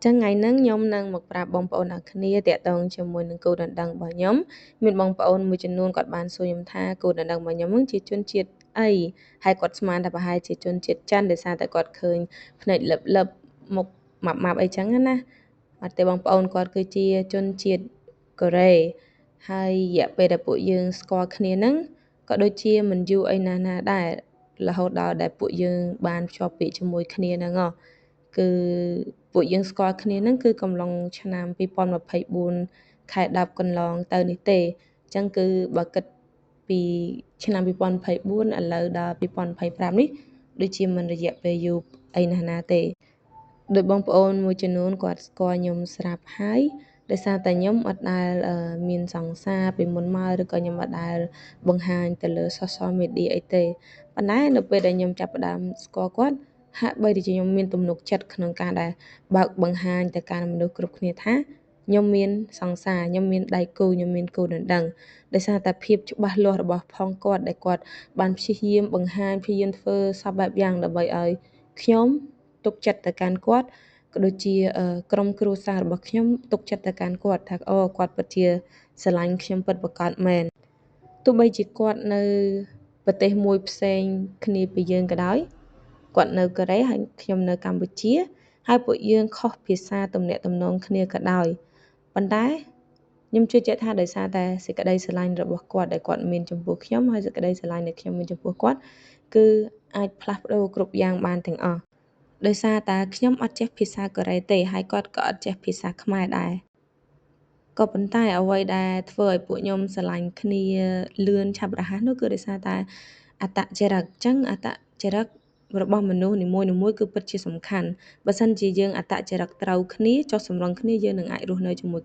ចឹងថ្ងៃហ្នឹងខ្ញុំនឹងមកប្រាប់បងប្អូនទាំងគ្នាតាក់ទងជាមួយនឹងគោលដណ្ដឹងរបស់ខ្ញុំមានបងប្អូនមួយចំនួនគាត់បានសួរខ្ញុំថាគោលដណ្ដឹងរបស់ខ្ញុំហ្នឹងជាជនជាតិអីហើយគាត់ស្មានថាប្រហែលជាជនជាតិចិនដោយសារតែគាត់ឃើញភ្នែកលឹបលឹបមុខម៉ាប់អីចឹងណាអត់ទេបងប្អូនគាត់គឺជាជនជាតិកូរ៉េហើយរយៈពេលដែលពួកយើងស្គាល់គ្នាហ្នឹងក៏ដូចជាមិនយូរអីណាស់ណាដែររហូតដល់ដែលពួកយើងបានភ្ជាប់ពាក្យជាមួយគ្នាហ្នឹងគឺពួកយើងស្គាល់គ្នាហ្នឹងគឺកំឡុងឆ្នាំ2024ខែ10កន្លងទៅនេះទេអញ្ចឹងគឺបើគិតពីឆ្នាំ2024ឥឡូវដល់2025នេះដូចជាមិនរយៈពេលយូរអីណាស់ណាទេដោយបងប្អូនមួយចំនួនគាត់ស្គាល់ខ្ញុំស្រាប់ហើយដោយសារតែខ្ញុំអត់ដែលមានសង្សារពីមុនមកឬក៏ខ្ញុំអត់ដែលបង្ហាញទៅលើ social media អីទេប៉ុន្តែនៅពេលដែលខ្ញុំចាប់ផ្ដើមស្គាល់គាត់ហាក់បីដូចជាខ្ញុំមានទំនុកចិត្តក្នុងការដែលបើកបង្ហាញទៅកាន់មនុស្សគ្រប់គ្នាថាខ្ញុំមានសង្សារខ្ញុំមានដៃគូខ្ញុំមានគូដណ្ដឹងដោយសារតែភាពច្បាស់លាស់របស់ផងគាត់ដែលគាត់បានព្យាយាមបង្ហាញព្យាយាមធ្វើសពបែបយ៉ាងដើម្បីឲ្យខ្ញុំទុកចិត្តទៅកាន់គាត់ក៏ដូចជាក្រុមគ្រួសាររបស់ខ្ញុំទុកចិត្តទៅកាន់គាត់ថាគាត់ពិតជាស្រឡាញ់ខ្ញុំពិតប្រាកដមែនទោះបីជាគាត់នៅប្រទេសមួយផ្សេងគ្នាពីយើងក៏ដោយគាត់នៅកូរ៉េហើយខ្ញុំនៅកម្ពុជាហើយពួកយើងខុសភាសាទំនាក់ទំនងគ្នាក៏ដោយប៉ុន្តែខ្ញុំជឿជាក់ថាដោយសារតែសេចក្តីស្រឡាញ់របស់គាត់ដែលគាត់មានចំពោះខ្ញុំហើយសេចក្តីស្រឡាញ់ដែលខ្ញុំមានចំពោះគាត់គឺអាចផ្លាស់ប្ដូរគ្រប់យ៉ាងបានទាំងអស់ដោយសារតែខ្ញុំអត់ចេះភាសាកូរ៉េទេហើយគាត់ក៏អត់ចេះភាសាខ្មែរដែរក៏ប៉ុន្តែអ្វីដែលធ្វើឲ្យពួកខ្ញុំស្រឡាញ់គ្នាលឿនឆាប់រហ័សនោះគឺដោយសារតែអត្តចរិតអញ្ចឹងអត្តចរិតរបស់មនុស្សនីមួយៗគឺពិតជាសំខាន់បើសិនជាយើងអត្តចរិតត្រូវគ្នាចុះសម្រុងគ្នាយើងនឹងអាចរស់នៅជាមួយ